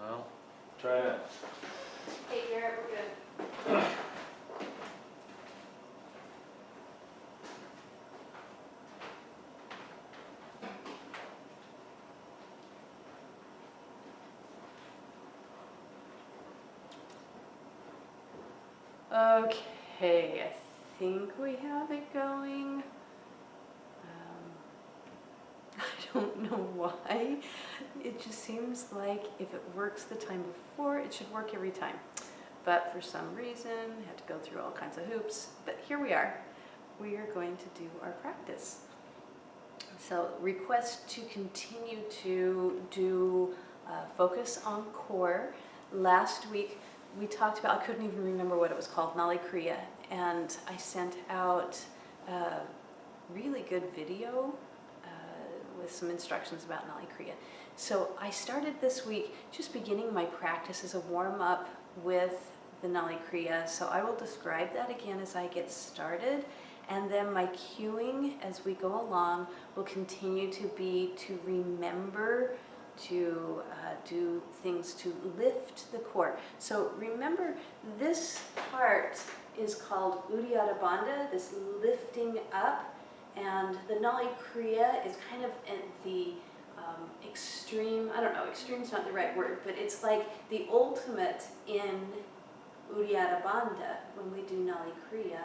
Well, try it. Hey Garrett, we're good. Okay, I think we have it going. I don't know why. It just seems like if it works the time before, it should work every time. But for some reason, I had to go through all kinds of hoops. But here we are. We are going to do our practice. So request to continue to do focus on core. Last week we talked about, I couldn't even remember what it was called, Nali Kriya, and I sent out a really good video with some instructions about Nali Kriya. So I started this week just beginning my practice as a warm-up with the Nali Kriya. So I will describe that again as I get started. And then my cueing as we go along will continue to be to remember to do things to lift the core. So remember, this part is called Uddiyana Bandha, this lifting up, and the Nali Kriya is kind of at the extreme, I don't know, extreme's not the right word, but it's like the ultimate in Uddiyana Bandha when we do Nali Kriya,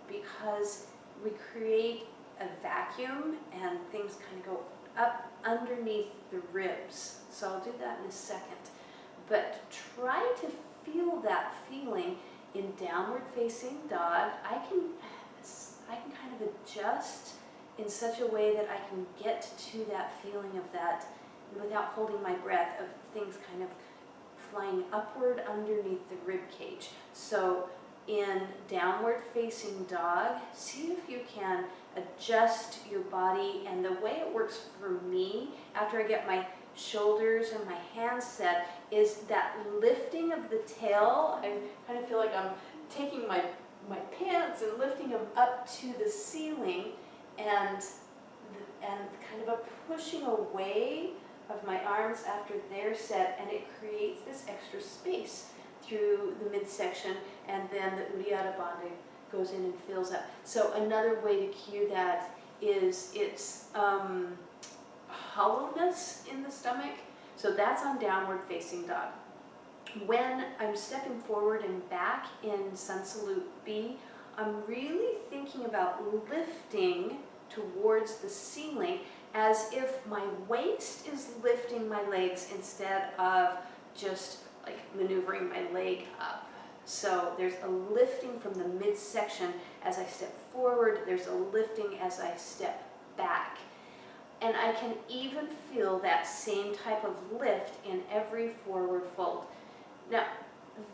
because we create a vacuum and things kind of go up underneath the ribs. So I'll do that in a second. But try to feel that feeling in downward facing dog. I can kind of adjust in such a way that I can get to that feeling of that without holding my breath, of things kind of flying upward underneath the rib cage. So in downward facing dog, see if you can adjust your body. And the way it works for me after I get my shoulders and my hands set is that lifting of the tail. I kind of feel like I'm taking my pants and lifting them up to the ceiling, and kind of a pushing away of my arms after they're set, and it creates this extra space through the midsection, and then the Uddiyana Bandha goes in and fills up. So another way to cue that is its hollowness in the stomach. So that's on downward facing dog. When I'm stepping forward and back in Sun Salute B, I'm really thinking about lifting towards the ceiling as if my waist is lifting my legs instead of just like maneuvering my leg up. So there's a lifting from the midsection as I step forward, there's a lifting as I step back. And I can even feel that same type of lift in every forward fold. Now,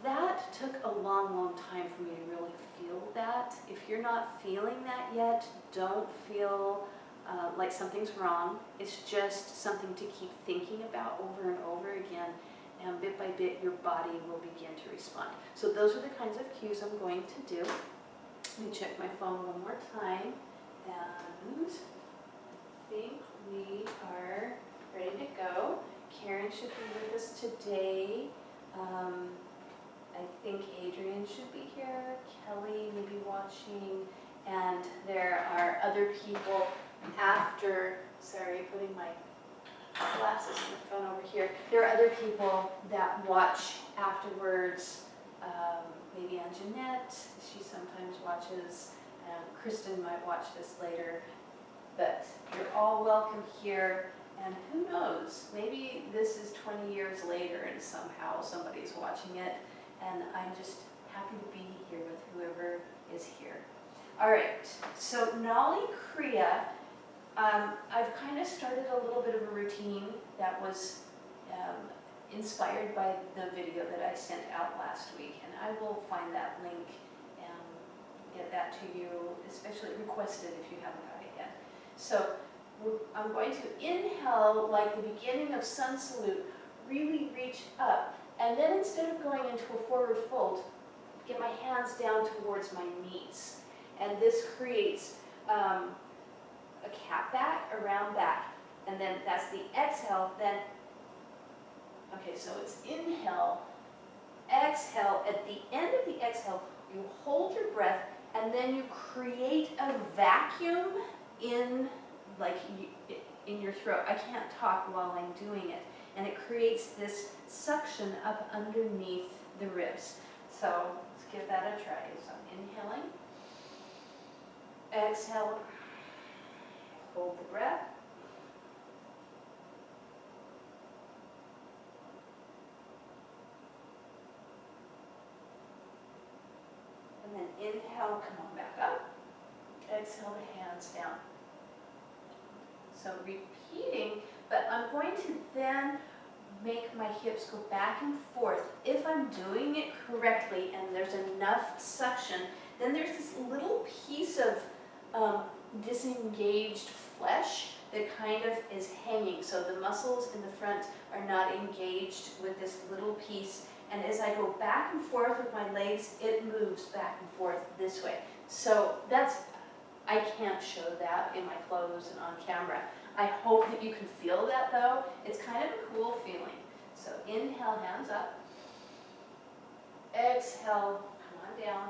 that took a long, long time for me to really feel that. If you're not feeling that yet, don't feel like something's wrong. It's just something to keep thinking about over and over again. And bit by bit, your body will begin to respond. So those are the kinds of cues I'm going to do. Let me check my phone one more time. And I think we are ready to go. Karen should be with us today. I think Adrian should be here. Kelly may be watching. And there are other people after, sorry, putting my glasses and the phone over here. There are other people that watch afterwards. Maybe Anjanette, she sometimes watches. Kristen might watch this later. But you're all welcome here. And who knows, maybe this is 20 years later and somehow somebody's watching it. And I'm just happy to be here with whoever is here. All right, so Nali Kriya. I've kind of started a little bit of a routine that was inspired by the video that I sent out last week, and I will find that link and get that to you, especially requested if you haven't got it yet. So I'm going to inhale like the beginning of Sun Salute, really reach up, and then instead of going into a forward fold, get my hands down towards my knees. And this creates a cat back, a round back. And then that's the exhale. Then Okay, so it's inhale, exhale. At the end of the exhale, you hold your breath and then you create a vacuum in, like, in your throat. I can't talk while I'm doing it. And it creates this suction up underneath the ribs. So let's give that a try. So I'm inhaling, exhale, hold the breath. And then inhale, come on back up. Exhale the hands down. So repeating, but I'm going to then make my hips go back and forth. If I'm doing it correctly and there's enough suction, then there's this little piece of disengaged flesh that kind of is hanging. So the muscles in the front are not engaged with this little piece. And as I go back and forth with my legs, it moves back and forth this way. So that's, I can't show that in my clothes and on camera. I hope that you can feel that though. It's kind of a cool feeling. So inhale, hands up. Exhale, come on down.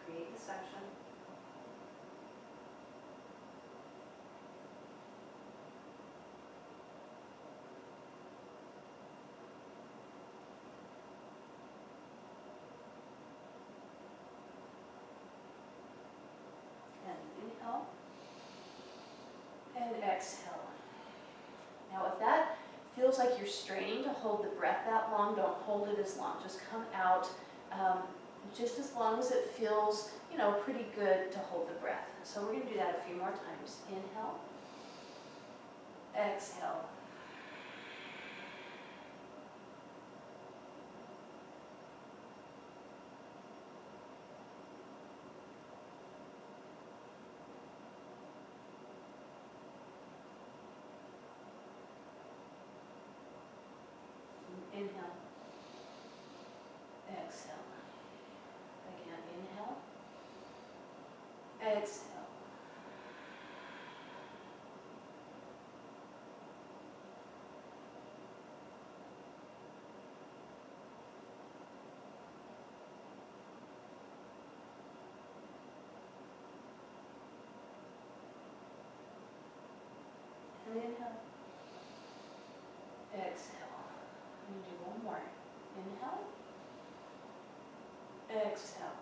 Create the suction. And inhale. And exhale. Now if that feels like you're straining to hold the breath that long, don't hold it as long. Just come out just as long as it feels, you know, pretty good to hold the breath. So we're going to do that a few more times. Inhale. Exhale. Inhale. Exhale. Again, inhale. Exhale. And inhale. Exhale. I'm going to do one more. Inhale. Exhale.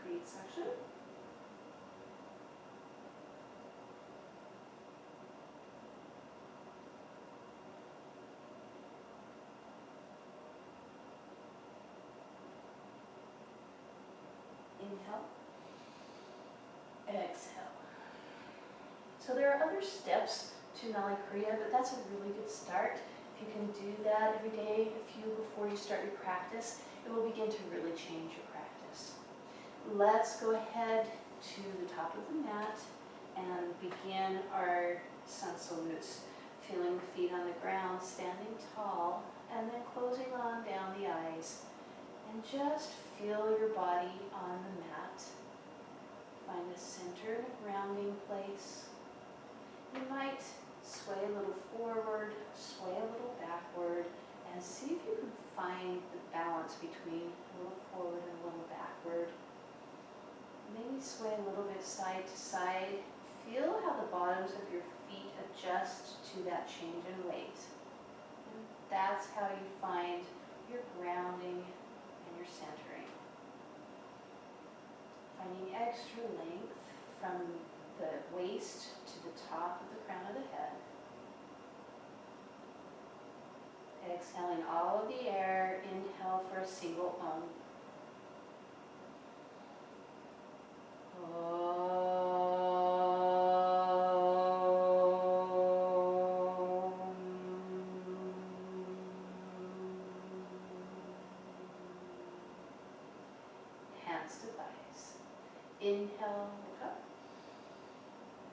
Create suction. Inhale. Exhale. So there are other steps to Nali Kriya, but that's a really good start. If you can do that every day, a few before you start your practice, it will begin to really change your practice. Let's go ahead to the top of the mat and begin our sun salutes. Feeling the feet on the ground, standing tall, and then closing on down the eyes. And just feel your body on the mat. Find a center and a grounding place. You might sway a little forward, sway a little backward, and see if you can find the balance between a little forward and a little backward. Maybe sway a little bit side to side. Feel how the bottoms of your feet adjust to that change in weight. And that's how you find your grounding and your centering. Finding extra length from the waist to the top of the crown of the head. Exhaling all of the air, inhale for a single Om. Hands to thighs. Inhale, look up.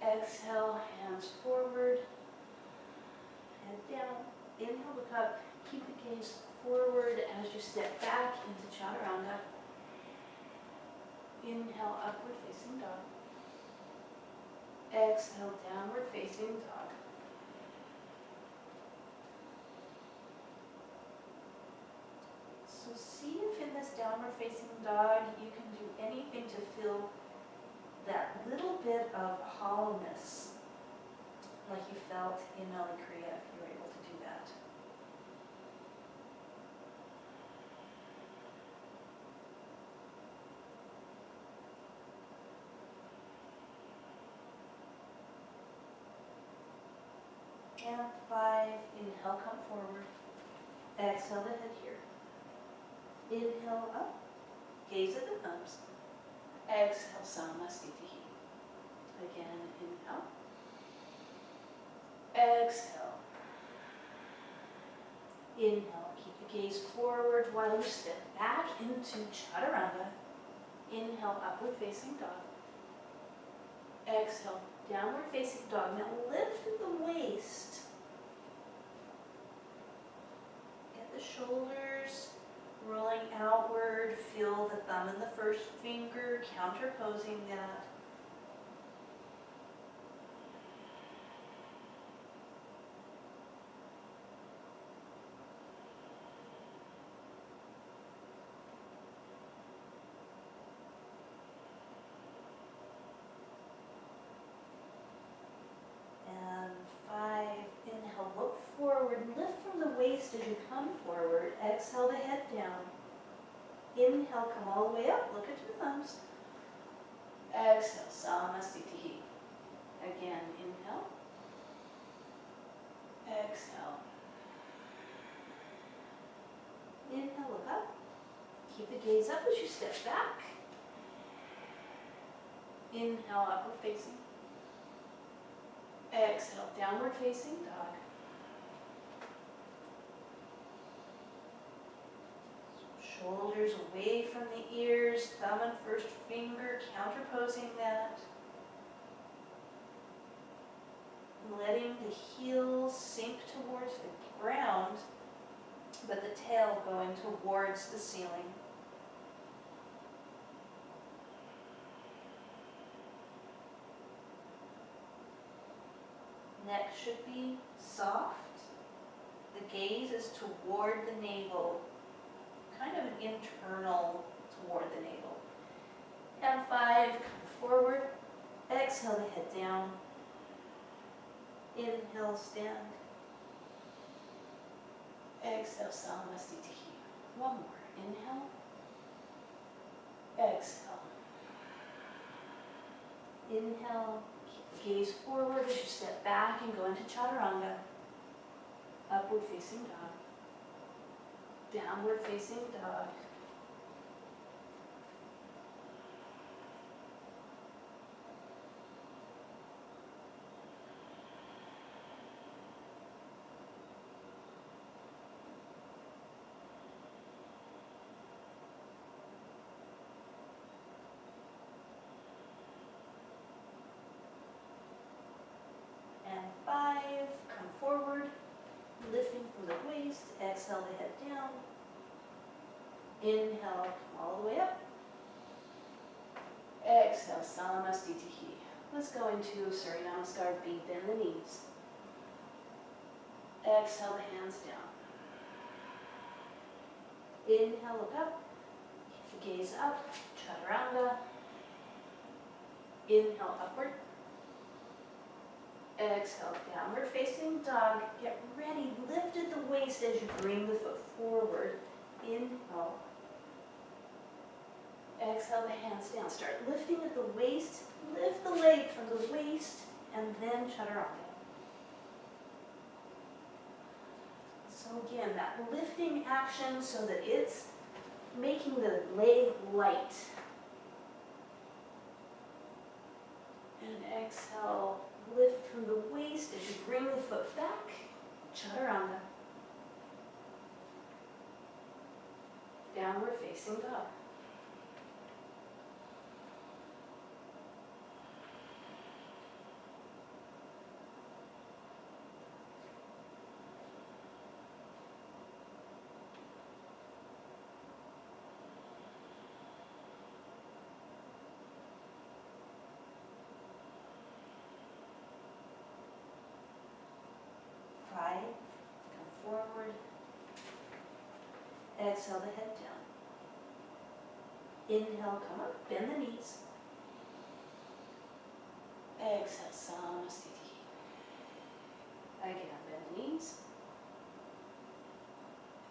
Exhale, hands forward. Head down. Inhale, look up. Keep the gaze forward as you step back into Chaturanga. Inhale, upward facing dog. Exhale, downward facing dog. facing dog. You can do anything to feel that little bit of hollowness like you felt in Noli Kriya if you were able to do that. And 5, inhale, come forward. Exhale the head here. Inhale up, gaze at the thumbs. Exhale, Samasthiti. Again, inhale. Exhale. Inhale, keep the gaze forward while you step back into Chaturanga. Inhale, upward facing dog. Exhale, downward facing dog. Now lift the waist. Get the shoulders rolling outward. Feel the thumb and the first finger counterposing that. And 5, inhale, look forward, lift from the waist as you come forward. Exhale the head down. Inhale, come all the way up, look at your thumbs. Exhale, Samasthiti. Again, inhale. Exhale. Inhale, look up. Keep the gaze up as you step back. Inhale, upward facing. Exhale, downward facing dog. Shoulders away from the ears, thumb and first finger counterposing that. Letting the heels sink towards the ground, but the tail going towards the ceiling. Neck should be soft. The gaze is toward the navel, kind of an internal toward the navel. And 5, come forward. Exhale the head down. Inhale, stand. Exhale, Samasthiti. One more. Inhale. Exhale. Inhale. Keep the gaze forward as you step back and go into Chaturanga. Upward facing dog. Downward facing dog. And 5, come forward, lifting from the waist, exhale the head down. Inhale, come all the way up. Exhale, Samasthiti. Let's go into Surya Namaskar, bend the knees. Exhale the hands down. Inhale, look up. Keep the gaze up, Chaturanga. Inhale, upward. Exhale, downward facing dog. Get ready, lift at the waist as you bring the foot forward. Inhale. Exhale the hands down. Start lifting at the waist. Lift the leg from the waist and then Chaturanga. So again, that lifting action so that it's making the leg light. And exhale, lift from the waist as you bring the foot back. Chaturanga. Downward facing dog. Come forward. Exhale the head down. Inhale, come up, bend the knees. Exhale, Samasthiti. Again, bend the knees.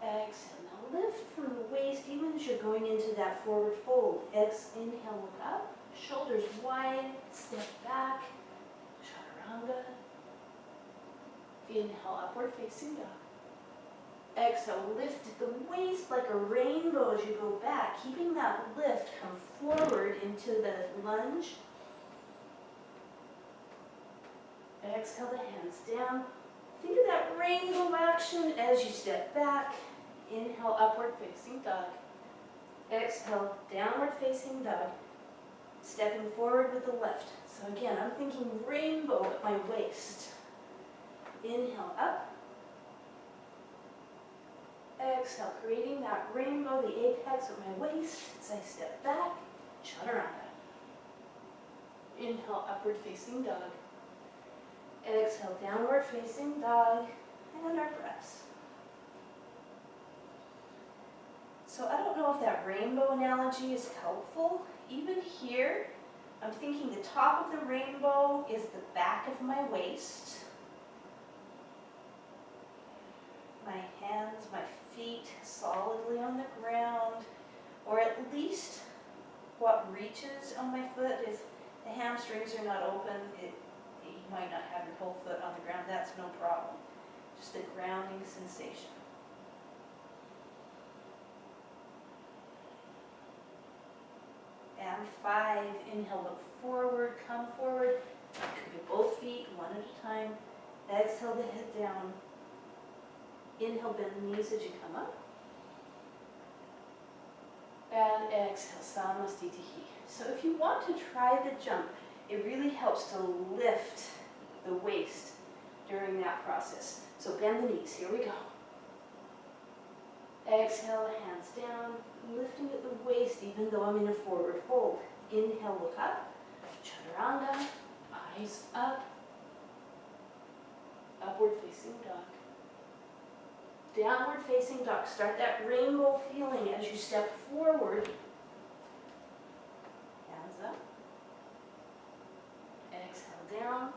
Exhale, now lift from the waist even as you're going into that forward fold. Inhale, look up, shoulders wide, step back, chaturanga. Inhale, upward facing dog. Exhale, lift the waist like a rainbow as you go back, keeping that lift come forward into the lunge. Exhale the hands down. Think of that rainbow action as you step back. Inhale, upward facing dog. Exhale, downward facing dog. Stepping forward with the left. So again, I'm thinking rainbow at my waist. Inhale, up. Exhale, creating that rainbow, the apex of my waist as I step back. Chaturanga. Inhale, upward facing dog. Exhale, downward facing dog, and our breaths. So I don't know if that rainbow analogy is helpful. Even here, I'm thinking the top of the rainbow is the back of my waist. My hands, my feet solidly on the ground, or at least what reaches on my foot. If the hamstrings are not open, you might not have your whole foot on the ground. That's no problem. Just the grounding sensation. And 5, inhale, look forward, come forward. Could be both feet, one at a time. Exhale the head down. Inhale, bend the knees as you come up. And exhale, Samasthiti. So if you want to try the jump, it really helps to lift the waist during that process. So bend the knees, here we go. Exhale, hands down, lifting at the waist even though I'm in a forward fold. Inhale, look up, chaturanga, eyes up, upward facing dog. Downward facing dog. Start that rainbow feeling as you step forward. Hands up. Exhale down.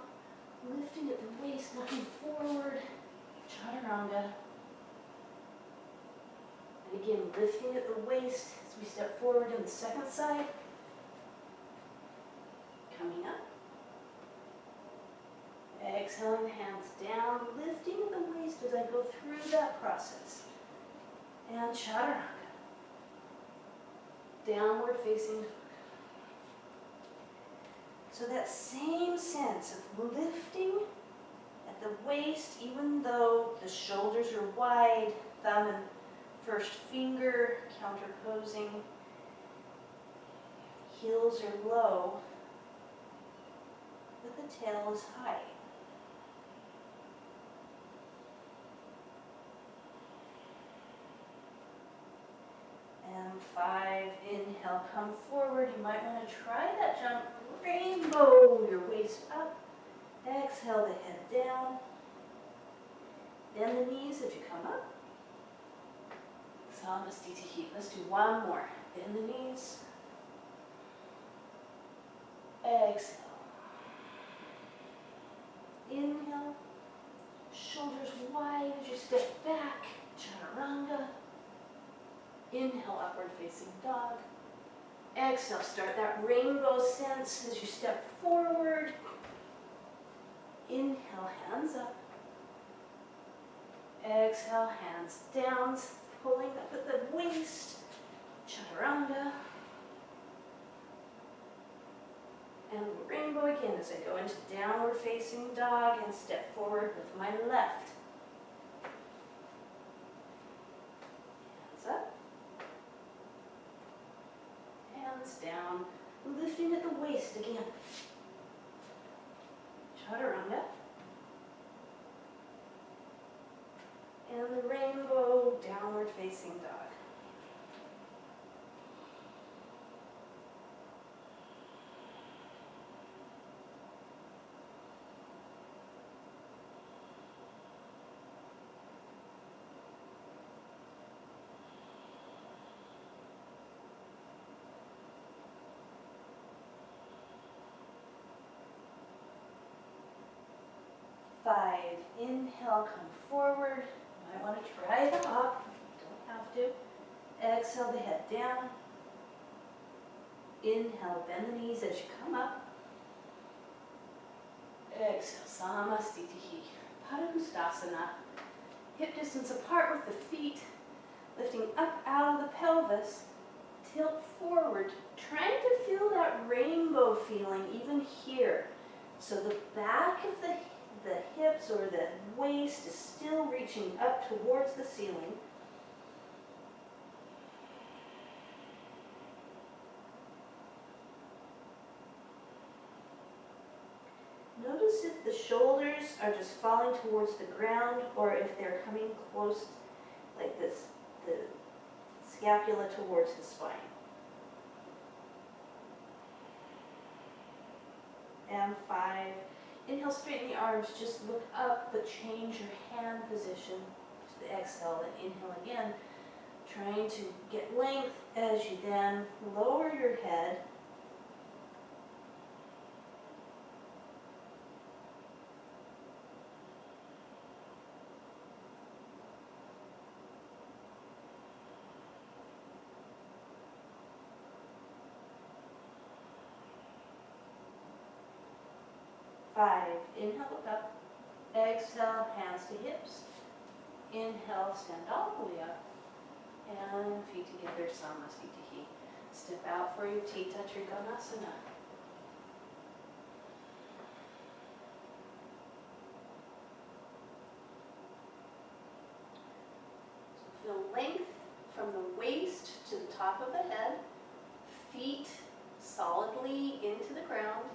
Lifting at the waist, looking forward. Chaturanga. And again, lifting at the waist as we step forward on the second side. Coming up. Exhaling, hands down, lifting at the waist as I go through that process. And chaturanga. Downward facing dog. So that same sense of lifting at the waist, even though the shoulders are wide, thumb and first finger counterposing, heels are low, but the tail is high. And 5, inhale, come forward. You might want to try that jump. Rainbow, your waist up. Exhale the head down. Bend the knees as you come up. Samasthiti. Let's do one more. Bend the knees. Exhale. Inhale. Shoulders wide as you step back. Chaturanga. Inhale, upward facing dog. Exhale, start that rainbow sense as you step forward. Inhale, hands up. Exhale, hands down, pulling up at the waist. Chaturanga. And rainbow again as I go into downward facing dog and step forward with my left. Hands up. Hands down. Lifting at the waist again. Chaturanga. And the rainbow downward facing dog. 5, inhale, come forward. You might want to try the hop, don't have to. Exhale the head down. Inhale, bend the knees as you come up. Exhale, Samasthiti, Padangusthasana. Hip distance apart with the feet, lifting up out of the pelvis. Tilt forward, trying to feel that rainbow feeling even here. So the back of the hips or the waist is still reaching up towards the ceiling. Notice if the shoulders are just falling towards the ground or if they're coming close like this, the scapula towards the spine. And 5, inhale, straighten the arms, just look up, but change your hand position to the exhale, and inhale again, trying to get length as you then lower your head. Inhale, look up. Exhale, hands to hips. Inhale, stand all the way up. And feet together, Samasthiti. Step out for your Tita Trikonasana. So feel length from the waist to the top of the head. Feet solidly into the ground.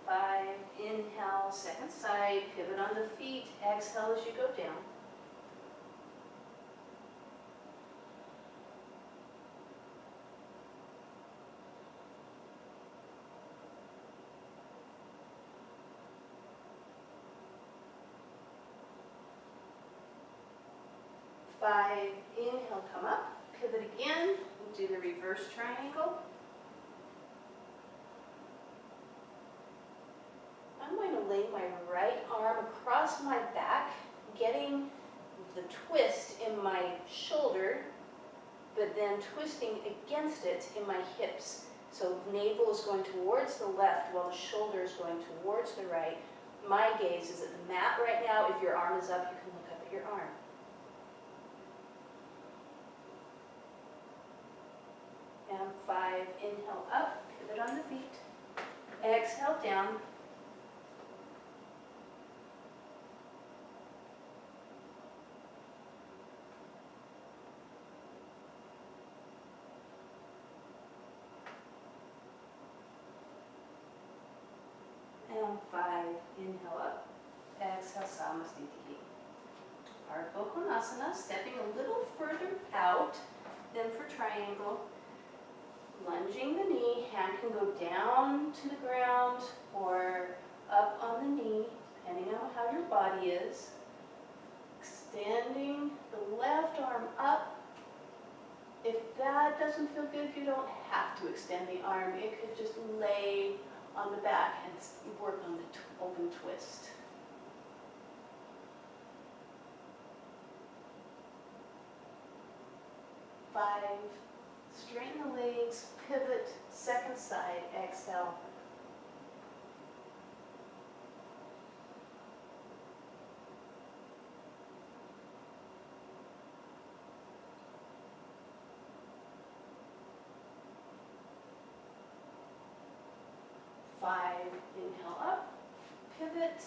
5, inhale, second side, pivot on the feet, exhale as you go down. Five, inhale, come up, pivot again, do the reverse triangle. I'm going to lay my right arm across my back, getting the twist in my shoulder, but then twisting against it in my hips. So navel is going towards the left while the shoulder is going towards the right. My gaze is at the mat right now. If your arm is up, you can look up at your arm. And 5, inhale up, pivot on the feet. Exhale down. And 5, inhale up, exhale, Samasthiti. Ardha Konasana, stepping a little further out than for triangle. Lunging the knee, hand can go down to the ground or up on the knee, depending on how your body is. Extending the left arm up. If that doesn't feel good, you don't have to extend the arm. It could just lay on the back and work on the open twist. Five, straighten the legs, pivot, second side, exhale. Five, inhale up, pivot,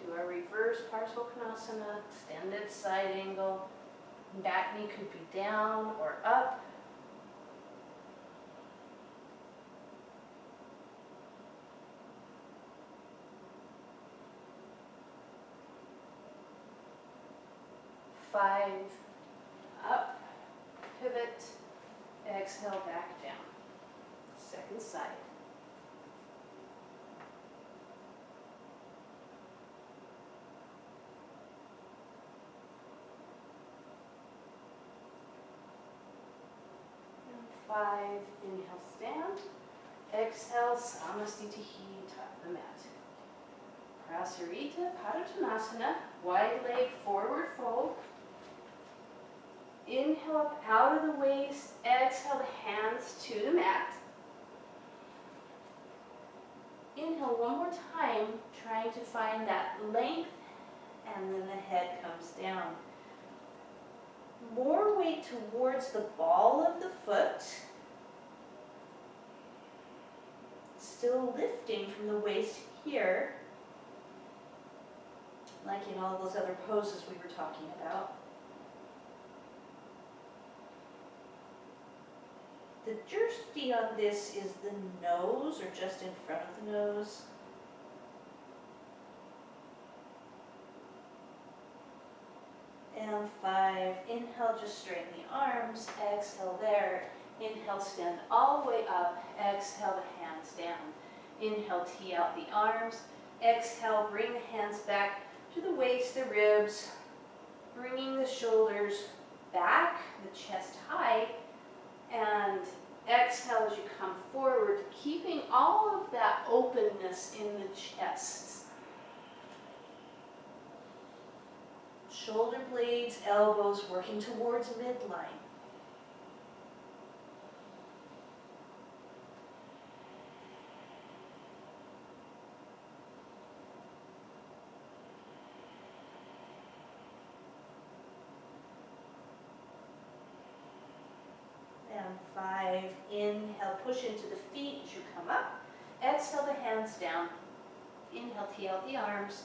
do a reverse Parsvakonasana, extended side angle. Back knee could be down or up. Five, up, pivot, exhale, back down. Second side. And 5, inhale, stand. Exhale, Samastitihi, top of the mat. Prasarita Padottanasana, wide leg forward fold. Inhale up out of the waist, exhale the hands to the mat. Inhale one more time, trying to find that length, and then the head comes down. More weight towards the ball of the foot. Still lifting from the waist here, like in all those other poses we were talking about. The drishti on this is the nose, or just in front of the nose. And 5, inhale, just straighten the arms, exhale there. Inhale, stand all the way up, exhale the hands down. Inhale, tee out the arms, exhale, bring the hands back to the waist, the ribs, bringing the shoulders back, the chest high, and exhale as you come forward, keeping all of that openness in the chest. Shoulder blades, elbows working towards midline. And 5, inhale, push into the feet as you come up. Exhale, the hands down. Inhale, tee out the arms.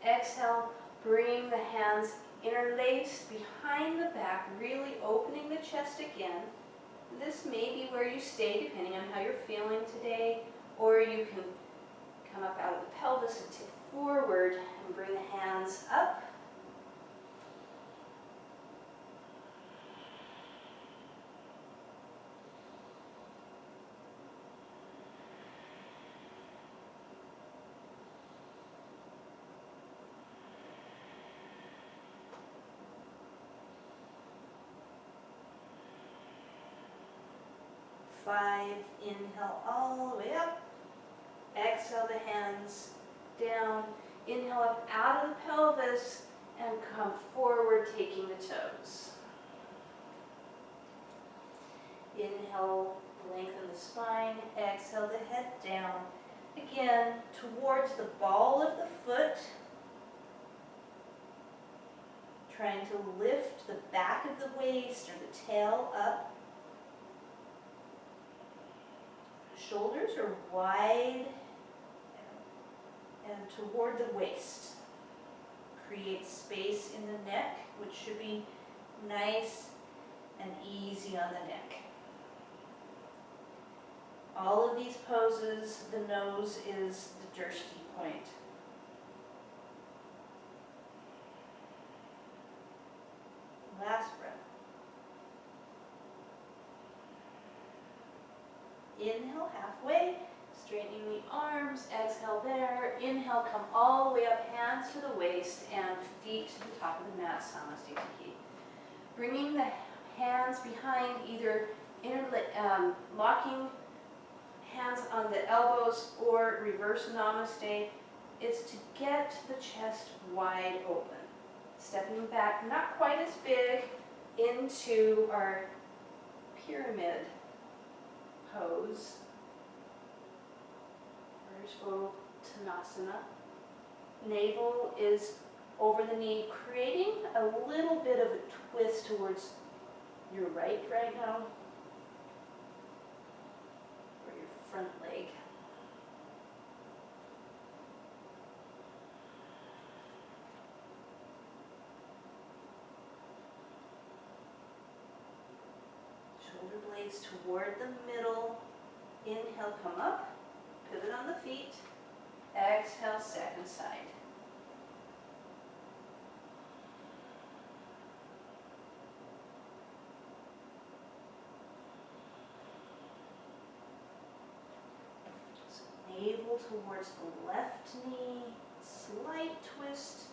Exhale, bring the hands interlaced behind the back, really opening the chest again. This may be where you stay depending on how you're feeling today, or you can come up out of the pelvis and tip forward and bring the hands up. Five, inhale all the way up. Exhale the hands down. Inhale up out of the pelvis and come forward, taking the toes. Inhale, lengthen the spine. Exhale the head down. Again, towards the ball of the foot. Trying to lift the back of the waist or the tail up. Shoulders are wide and toward the waist. Create space in the neck, which should be nice and easy on the neck. All of these poses, the nose is the drishti point. Last breath. Inhale halfway, straightening the arms, exhale there. Inhale, come all the way up, hands to the waist and feet to the top of the mat, Samastitihi. Bringing the hands behind, either locking hands on the elbows or reverse namaste. It's to get the chest wide open. Stepping back, not quite as big, into our pyramid pose, Uttanasana. Navel is over the knee, creating a little bit of a twist towards your right now, or your front leg. Shoulder blades toward the middle. Inhale, come up, pivot on the feet. Exhale, second side. So navel towards the left knee, slight twist.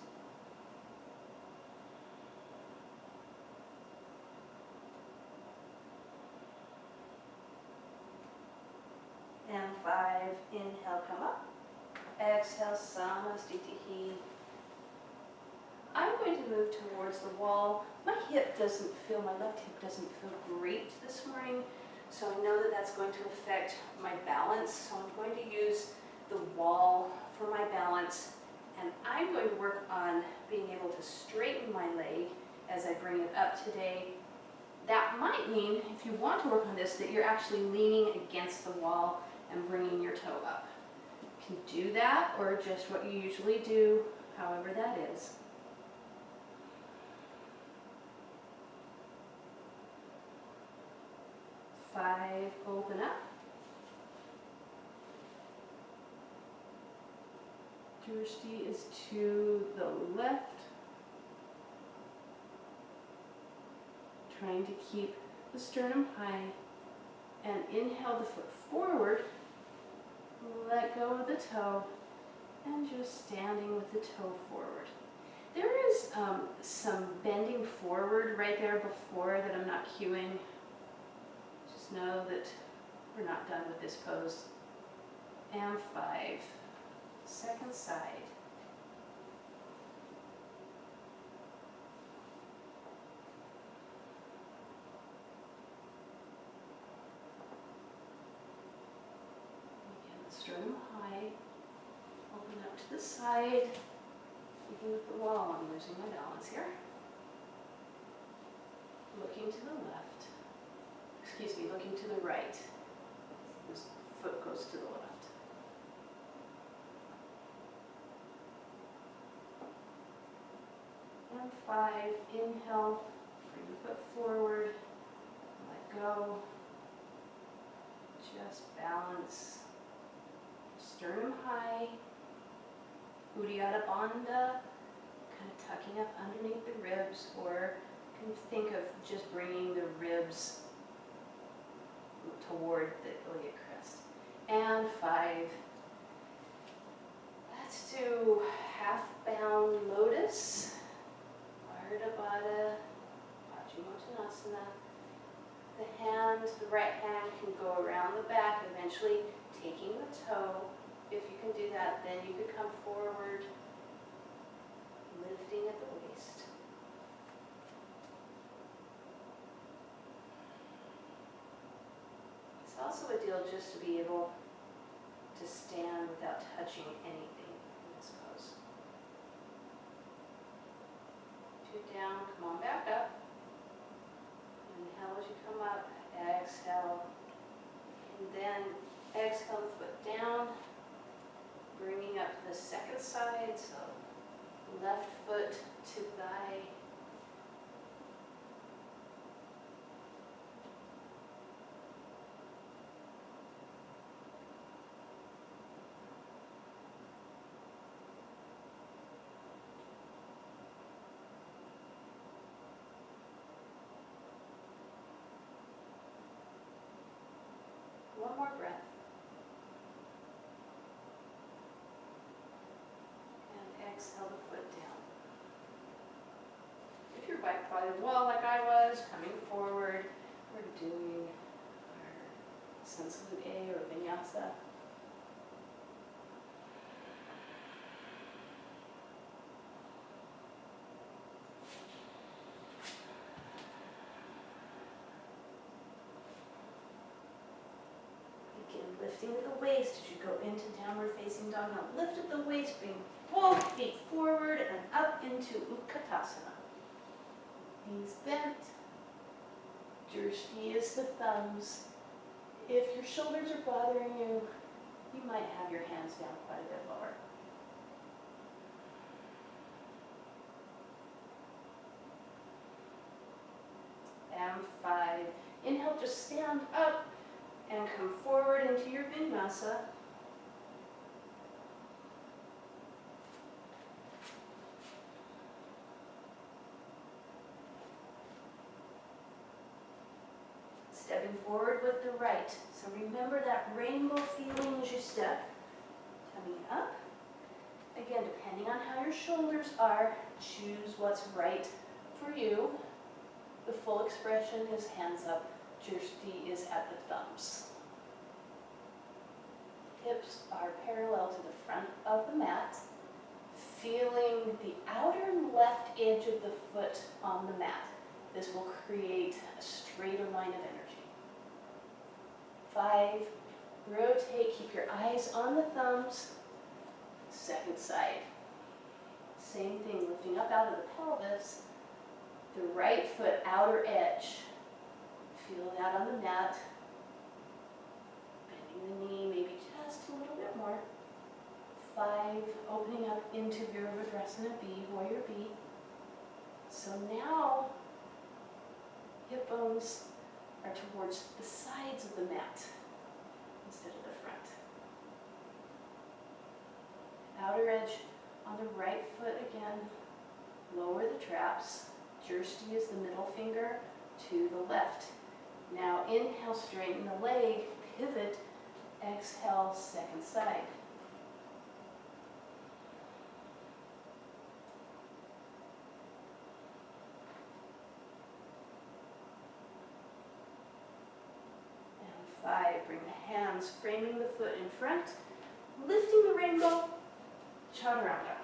And 5, inhale, come up. Exhale, Samastitihi. I'm going to move towards the wall. My left hip doesn't feel great this morning, so I know that that's going to affect my balance. So I'm going to use the wall for my balance, and I'm going to work on being able to straighten my leg as I bring it up today. That might mean, if you want to work on this, that you're actually leaning against the wall and bringing your toe up. You can do that, or just what you usually do, however that is. 5, open up. Drishti is to the left. Trying to keep the sternum high. And inhale the foot forward. Let go of the toe. And just standing with the toe forward. There is some bending forward right there before that I'm not cueing. Just know that we're not done with this pose. And 5. Second side. Again, the sternum high. Open up to the side. Looking at the wall, I'm losing my balance here. Looking to the left. Excuse me, looking to the right. This foot goes to the left. And 5, inhale, bring the foot forward, let go, just balance, sternum high, Uddiyana Bandha, kind of tucking up underneath the ribs, or you can think of just bringing the ribs toward the iliac crest. And 5, let's do half bound lotus. Ardha Baddha, Paschimottanasana. The right hand can go around the back, eventually taking the toe. If you can do that, then you could come forward, lifting at the waist. It's also a deal just to be able to stand without touching anything in this pose. 2 down, come on back up. Inhale as you come up, exhale. And then exhale the foot down, bringing up the second side, so left foot to thigh. One more breath. And exhale the foot down. If you're back by the wall like I was, coming forward, we're doing our sun salute A or vinyasa. Lifting at the waist as you go into downward facing dog. Now lift at the waist, bring both feet forward and up into Utkatasana. Knees bent. Drishti is the thumbs. If your shoulders are bothering you, you might have your hands down quite a bit lower. And 5. Inhale, just stand up. And come forward into your vinyasa. Stepping forward with the right. So remember that rainbow feeling as you step. Coming up. Again, depending on how your shoulders are, choose what's right for you. The full expression is hands up. Drishti is at the thumbs. hips are parallel to the front of the mat, feeling the outer left edge of the foot on the mat. This will create a straighter line of energy. 5, rotate, keep your eyes on the thumbs, second side. Same thing, lifting up out of the pelvis, the right foot outer edge. Feel that on the mat. Bending the knee, maybe just a little bit more. 5, opening up into Virabhadrasana B, Warrior B. So now, hip bones are towards the sides of the mat instead of the front. Outer edge on the right foot again. Lower the traps. Drishti is the middle finger to the left. Now inhale, straighten the leg, pivot, exhale, second side. And 5, bring the hands, framing the foot in front, lifting the rainbow, chaturanga.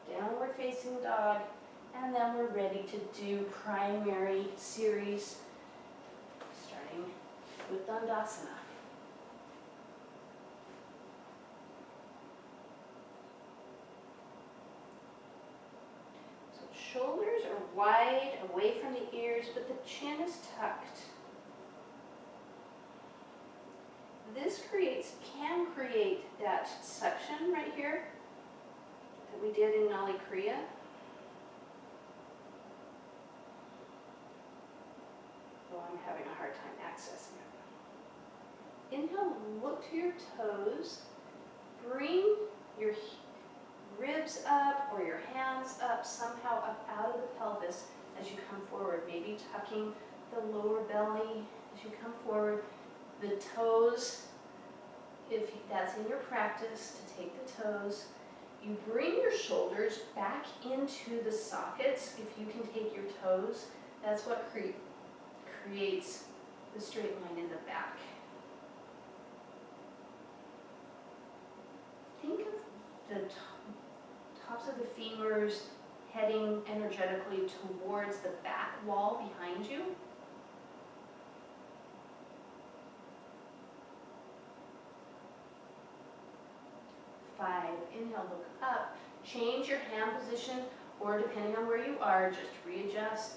Downward facing dog, and then we're ready to do primary series, starting with Dandasana. So shoulders are wide away from the ears, but the chin is tucked. This can create that suction right here that we did in Nali Kriya. Though I'm having a hard time accessing it. Inhale, look to your toes. Bring your ribs up or your hands up, somehow up out of the pelvis as you come forward. Maybe tucking the lower belly as you come forward. The toes, if that's in your practice, to take the toes. You bring your shoulders back into the sockets. If you can take your toes, that's what creates the straight line in the back. Think of the tops of the femurs heading energetically towards the back wall behind you. 5, inhale, look up. Change your hand position, or depending on where you are, just readjust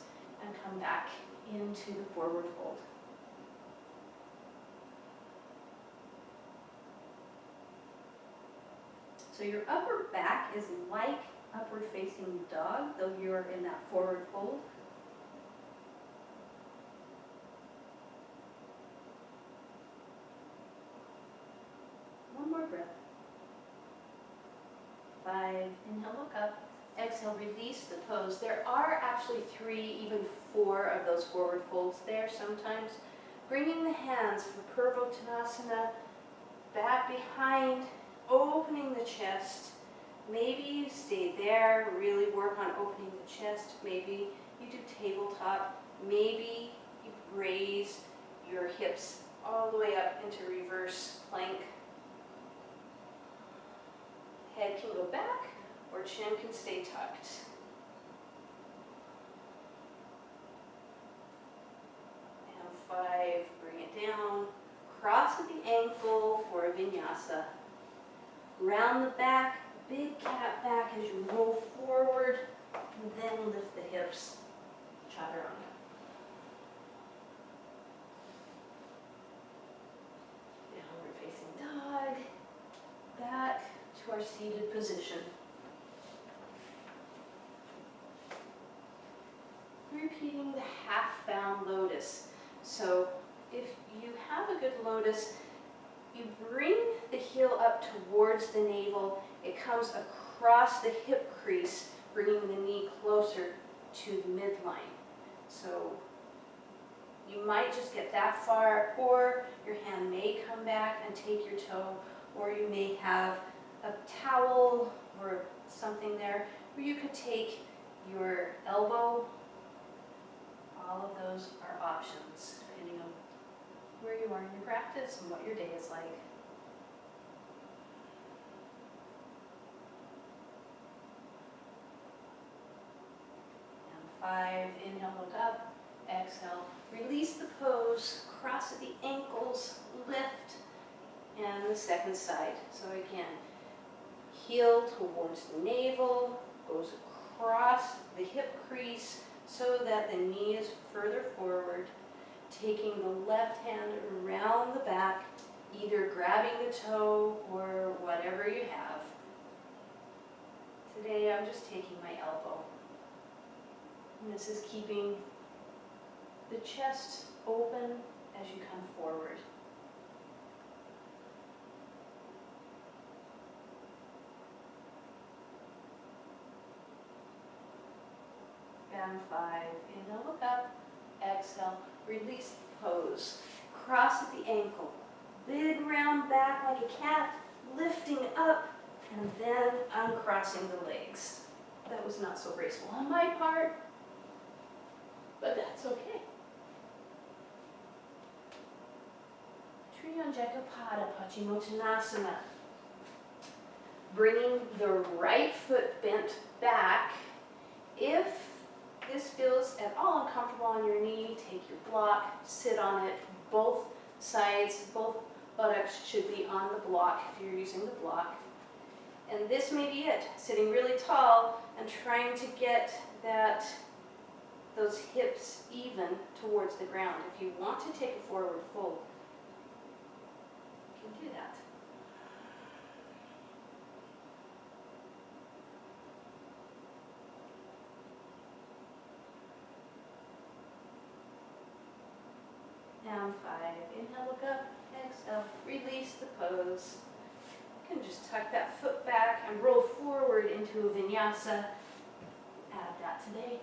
and come back into the forward fold. So your upper back is like upward facing dog, though you're in that forward fold. One more breath. 5, inhale, look up. Exhale, release the toes. There are actually 3, even 4 of those forward folds there sometimes. Bringing the hands for Purvottanasana back behind, opening the chest. Maybe you stay there, really work on opening the chest. Maybe you do tabletop. Maybe you raise your hips all the way up into reverse plank. Head can go back, or chin can stay tucked. And 5, bring it down. Cross at the ankle for a vinyasa. Round the back, big cat back as you roll forward, and then lift the hips, chaturanga. Downward facing dog, back to our seated position. Repeating the half-bound lotus. So if you have a good lotus, you bring the heel up towards the navel. It comes across the hip crease, bringing the knee closer to the midline. So you might just get that far, or your hand may come back and take your toe, or you may have a towel or something there where you could take your elbow. All of those are options depending on where you are in your practice and what your day is like. And 5, inhale, look up, exhale, release the pose, cross at the ankles, lift, and the second side. So again, heel towards the navel, goes across the hip crease so that the knee is further forward, taking the left hand around the back, either grabbing the toe or whatever you have. Today I'm just taking my elbow. And this is keeping the chest open as you come forward. And 5, inhale, look up, exhale, release the pose, cross at the ankle, big round back like a cat, lifting up, and then uncrossing the legs. That was not so graceful on my part, but that's okay. Trianjakapada Paschimottanasana. Bringing the right foot bent back. If this feels at all uncomfortable on your knee, take your block, sit on it. Both sides, both buttocks should be on the block if you're using the block. And this may be it, sitting really tall and trying to get those hips even towards the ground. If you want to take a forward fold, you can do that. And 5, inhale, look up, exhale, release the pose. You can just tuck that foot back and roll forward into a vinyasa. Add that today.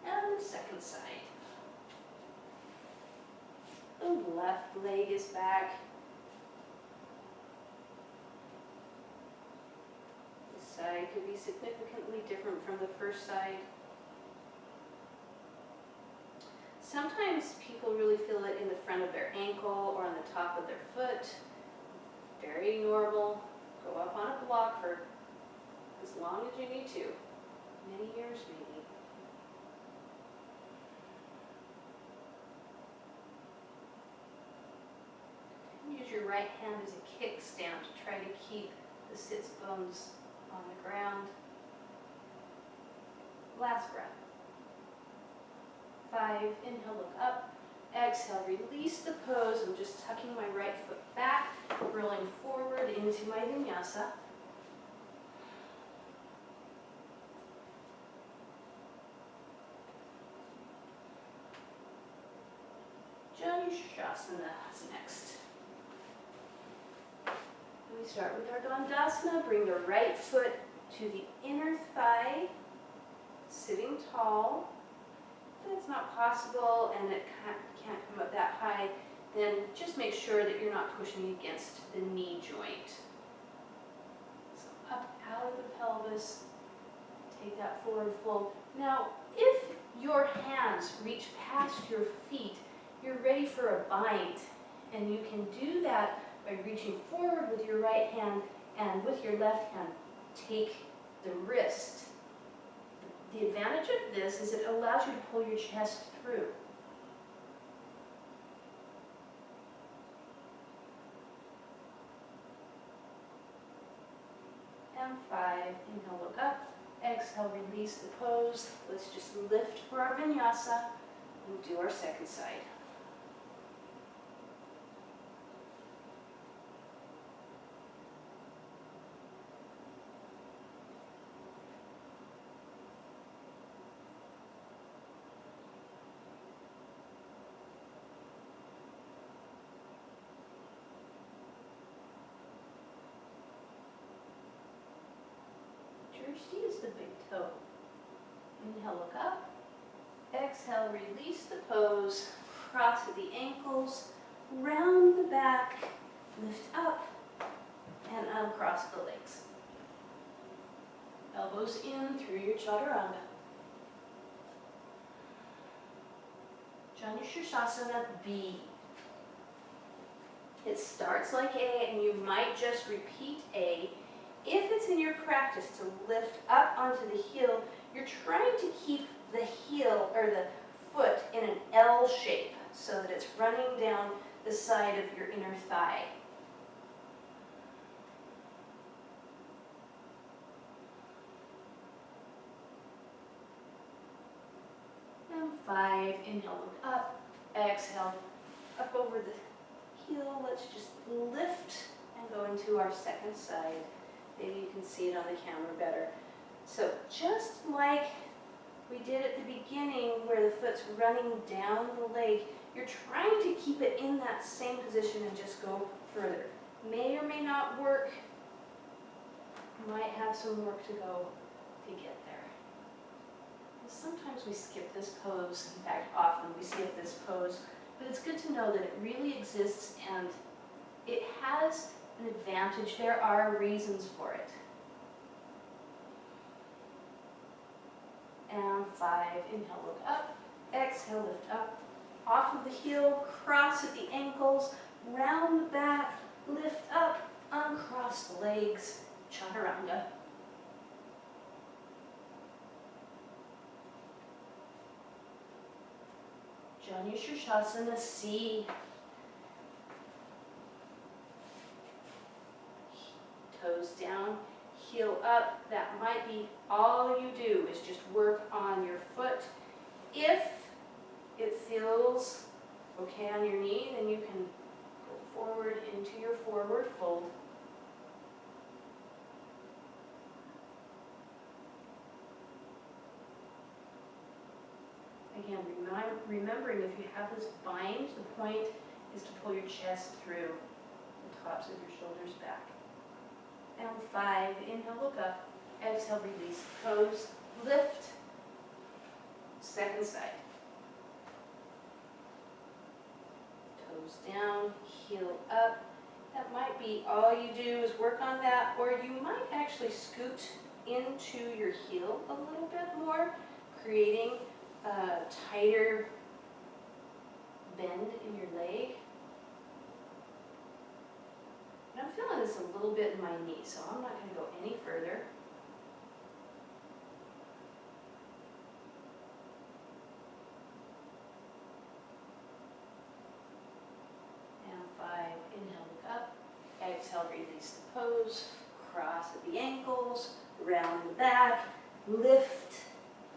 And the second side. The left leg is back. This side could be significantly different from the first side. Sometimes people really feel it in the front of their ankle or on the top of their foot. Very normal. Go up on a block for as long as you need to. Many years maybe. Use your right hand as a kickstand to try to keep the sits bones on the ground. Last breath. 5, inhale, look up. Exhale, release the pose. I'm just tucking my right foot back, rolling forward into my vinyasa. Janushrasana is next. We start with our Dandasana. Bring the right foot to the inner thigh, sitting tall. If it's not possible and it can't come up that high, then just make sure that you're not pushing against the knee joint. So up out of the pelvis, take that forward fold. Now, if your hands reach past your feet, you're ready for a bind, and you can do that by reaching forward with your right hand and with your left hand, take the wrist. The advantage of this is it allows you to pull your chest through. And 5, inhale, look up. Exhale, release the pose. Let's just lift for our vinyasa and do our second side. Drishti is the big toe. Inhale, look up. Exhale, release the pose. Cross at the ankles, round the back, lift up, and uncross the legs. Elbows in through your chaturanga. Janu Shirshasana B. It starts like A, and you might just repeat A. If it's in your practice to lift up onto the heel, you're trying to keep the heel or the foot in an L shape so that it's running down the side of your inner thigh. And 5, inhale, look up, exhale, up over the heel. Let's just lift and go into our second side. Maybe you can see it on the camera better. So just like we did at the beginning where the foot's running down the leg, you're trying to keep it in that same position and just go further. May or may not work. Might have some work to go to get there. And sometimes we skip this pose. In fact, often we skip this pose. But it's good to know that it really exists and it has an advantage. There are reasons for it. And 5, inhale, look up, exhale, lift up, off of the heel, cross at the ankles, round the back, lift up, uncross the legs, chaturanga. Janu Shirshasana C. Toes down, heel up. That might be all you do is just work on your foot. If it feels okay on your knee, then you can go forward into your forward fold. Again, remembering if you have this bind, the point is to pull your chest through the tops of your shoulders back. And 5, inhale, look up, exhale, release, toes, lift, second side. Toes down, heel up. That might be all you do is work on that, or you might actually scoot into your heel a little bit more, creating a tighter bend in your leg. And I'm feeling this a little bit in my knee, so I'm not going to go any further. And 5, inhale, look up, exhale, release the pose, cross at the ankles, round the back, lift,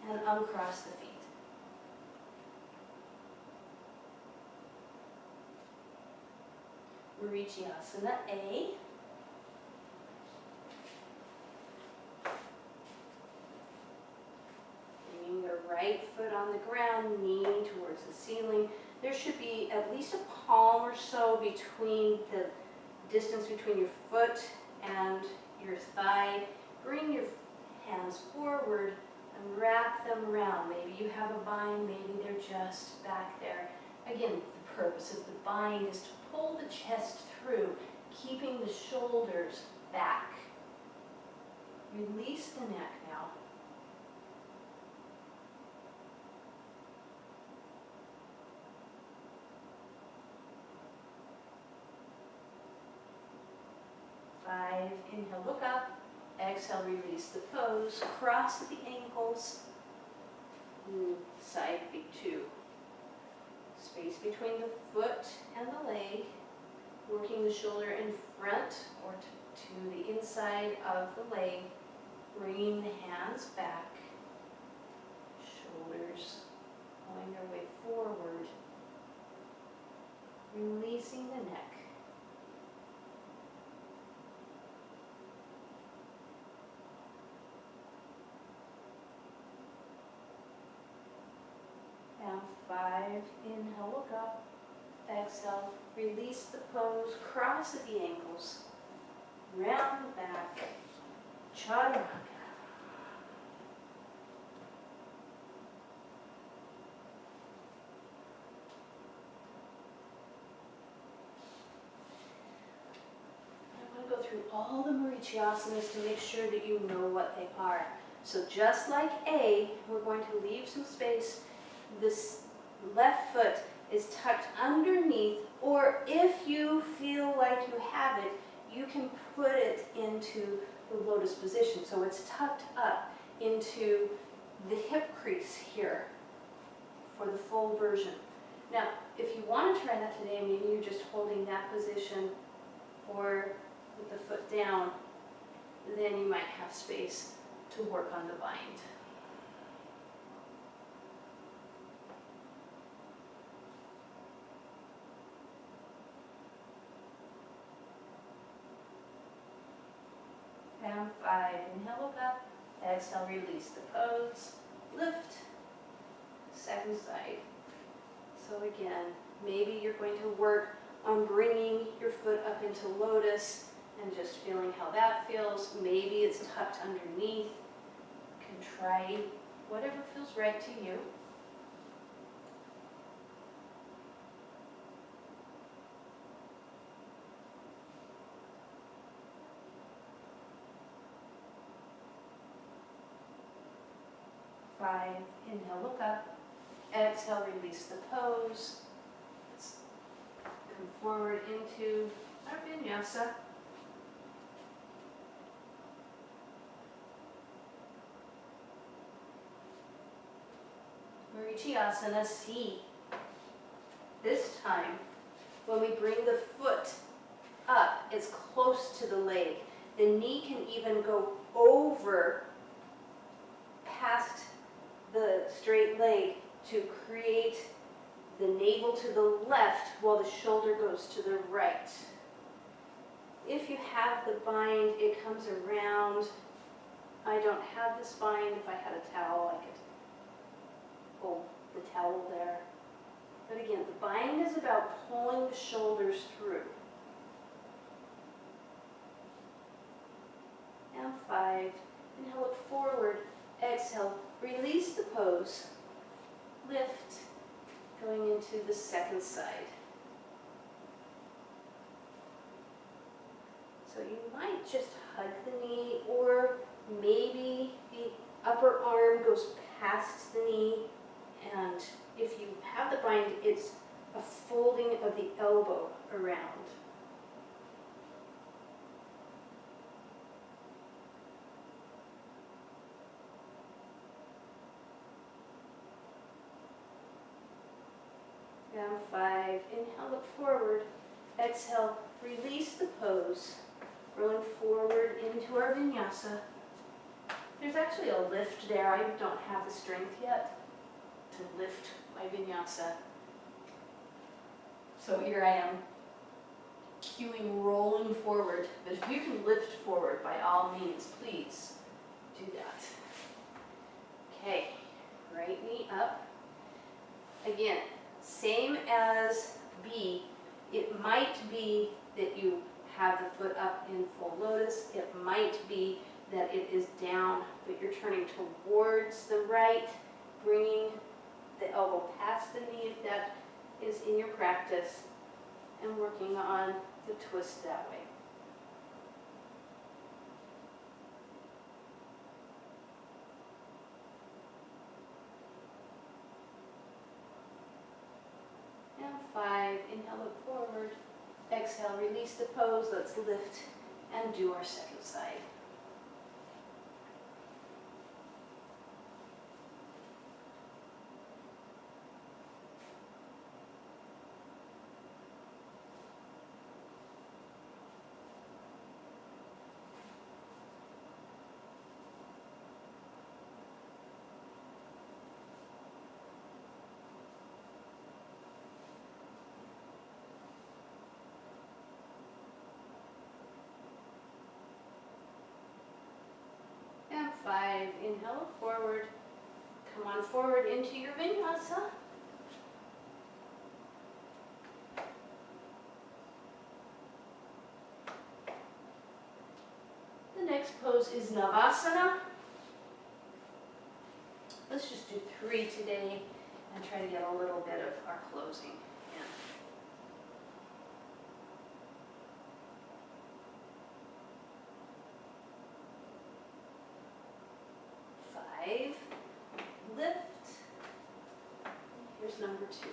and uncross the feet. Ashtanga A. Bringing the right foot on the ground, knee towards the ceiling. There should be at least a palm or so between the distance between your foot and your thigh. Bring your hands forward and wrap them around. Maybe you have a bind, maybe they're just back there. Again, the purpose of the bind is to pull the chest through, keeping the shoulders back. Release the neck now. Five, inhale, look up. Exhale, release the pose. Cross at the ankles. Side big two. Space between the foot and the leg. Working the shoulder in front or to the inside of the leg. Bringing the hands back. Shoulders going their way forward. Releasing the neck. And five, inhale, look up. Exhale, release the pose, cross at the ankles, round the back, chaturanga. I'm going to go through all the Marichiasanas to make sure that you know what they are. So just like A, we're going to leave some space. This left foot is tucked underneath, or if you feel like you have it, you can put it into the lotus position. So it's tucked up into the hip crease here for the full version. Now, if you want to try that today, maybe you're just holding that position or with the foot down, then you might have space to work on the bind. And 5, inhale, look up, exhale, release the pose, lift, second side. So again, maybe you're going to work on bringing your foot up into lotus and just feeling how that feels. Maybe it's tucked underneath. You can try whatever feels right to you. Five, inhale, look up. Exhale, release the pose. Let's come forward into our vinyasa. Marichyasana C. This time, when we bring the foot up, it's close to the leg. The knee can even go over past the straight leg to create the navel to the left while the shoulder goes to the right. If you have the bind, it comes around. I don't have this bind. If I had a towel, I could pull the towel there. But again, the bind is about pulling the shoulders through. And 5, inhale, look forward, exhale, release the pose, lift, going into the second side. So you might just hug the knee, or maybe the upper arm goes past the knee, and if you have the bind, it's a folding of the elbow around. Down 5, inhale, look forward, exhale, release the pose, rolling forward into our vinyasa. There's actually a lift there. I don't have the strength yet to lift my vinyasa. So here I am, cueing rolling forward. But if you can lift forward, by all means, please do that. Okay, right knee up. Again, same as B, it might be that you have the foot up in full lotus. It might be that it is down, but you're turning towards the right, bringing the elbow past the knee if that is in your practice, and working on the twist that way. And 5, inhale, look forward, exhale, release the pose, let's lift and do our second side. And 5, inhale, look forward, come on forward into your vinyasa. The next pose is Navasana. Let's just do 3 today and try to get a little bit of our closing in. 5, lift. Here's number 2.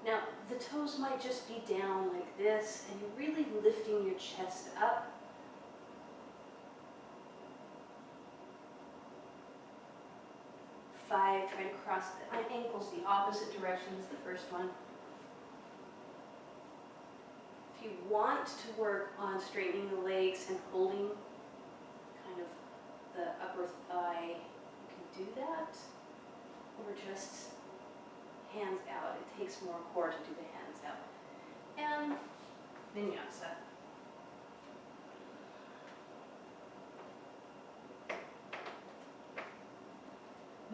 Now, the toes might just be down like this, and you're really lifting your chest up. Five, try to cross the ankles the opposite direction as the first one. If you want to work on straightening the legs and holding kind of the upper thigh, you can do that. Or just hands out. It takes more core to do the hands out. And vinyasa.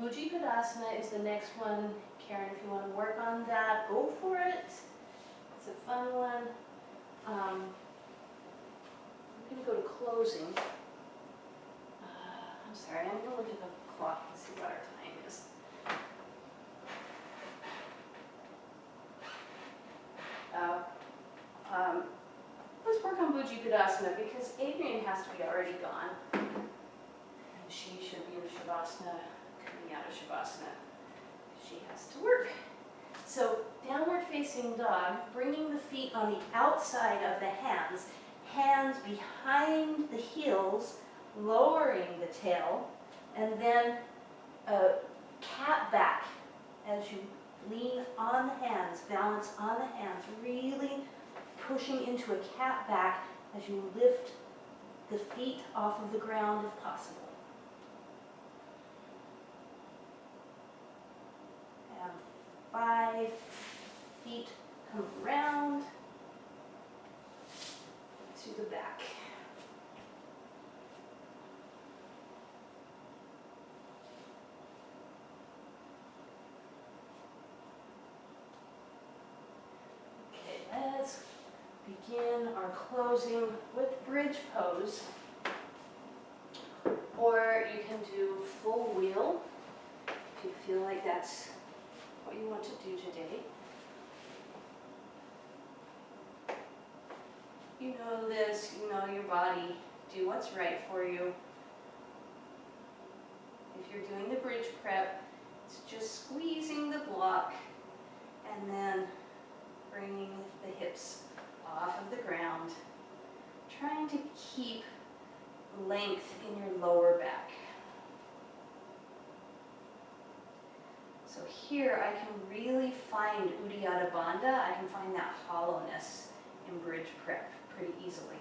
Mujjipadasana is the next one. Karen, if you want to work on that, go for it. It's a fun one. I'm going to go to closing. I'm sorry, I'm going to look at the clock and see what our time is. Let's work on Mujjipadasana because Adrienne has to be already gone. And she should be in Shavasana, coming out of Shavasana. She has to work. So downward facing dog, bringing the feet on the outside of the hands, hands behind the heels, lowering the tail, and then cat back as you lean on the hands, balance on the hands, really pushing into a cat back as you lift the feet off of the ground if possible. And 5 feet come around to the back. Let's begin our closing with bridge pose, or you can do full wheel if you feel like that's what you want to do today. You know this, you know your body, do what's right for you. If you're doing the bridge prep, it's just squeezing the block and then bringing the hips off of the ground, trying to keep length in your lower back. So here I can really find Uddiyana Bandha. I can find that hollowness in bridge prep pretty easily.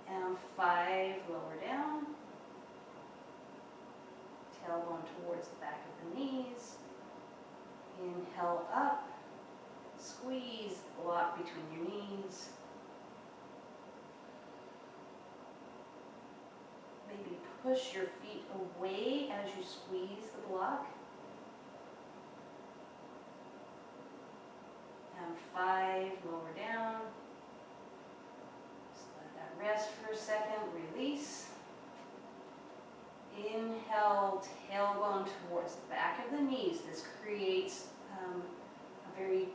And 5, lower down. Tailbone towards the back of the knees. Inhale up. Squeeze the block between your knees. Maybe push your feet away as you squeeze the block. And 5, lower down. Just let that rest for a second. Release. Inhale, tailbone towards the back of the knees. This creates a very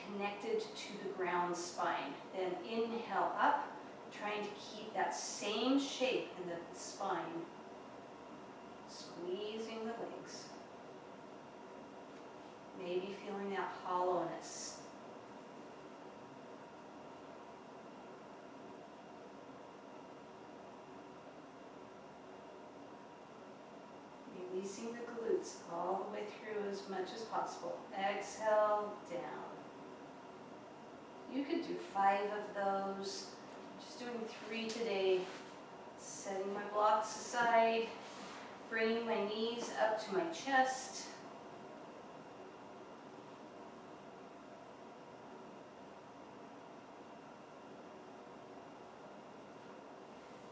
connected to the ground spine. Then inhale up, trying to keep that same shape in the spine. Squeezing the legs. Maybe feeling that hollowness. Releasing the glutes all the way through as much as possible. Exhale, down. You could do 5 of those. Just doing 3 today. Setting my blocks aside. Bringing my knees up to my chest.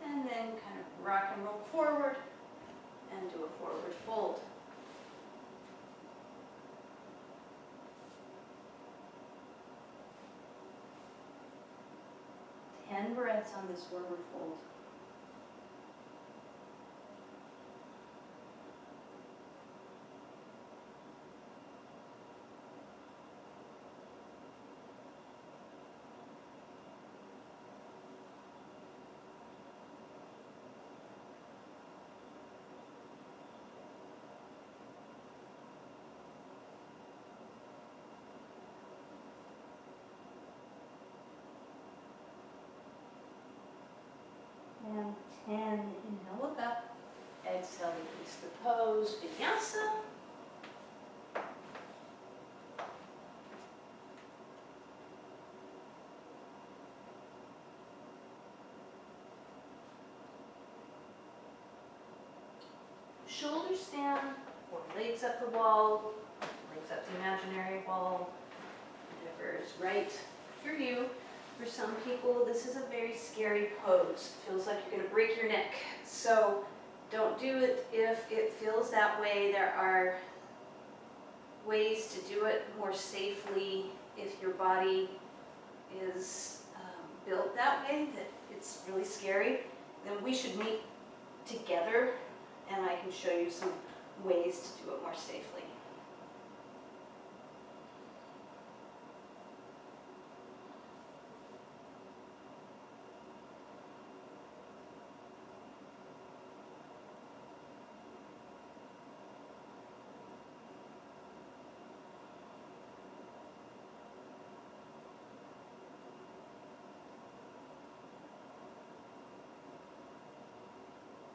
And then kind of rock and roll forward. And do a forward fold. Ten breaths on this forward fold. And inhale, look up. Exhale, release the pose, vinyasa. Shoulder stand, or legs up the wall, legs up the imaginary wall, whatever is right for you. For some people, this is a very scary pose. It feels like you're going to break your neck. So don't do it if it feels that way. There are ways to do it more safely if your body is built that way, that it's really scary. Then we should meet together and I can show you some ways to do it more safely.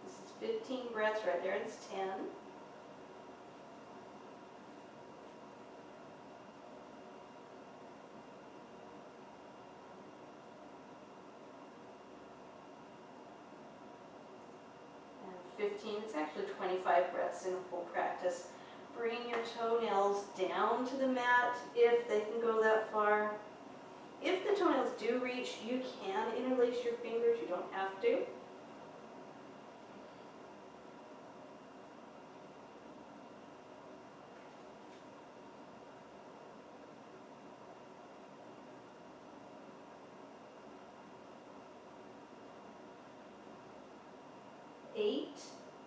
This is 15 breaths right there, it's 10. And 15, it's actually 25 breaths in a full practice. Bring your toenails down to the mat if they can go that far. If the toenails do reach, you can interlace your fingers, you don't have to. Eight,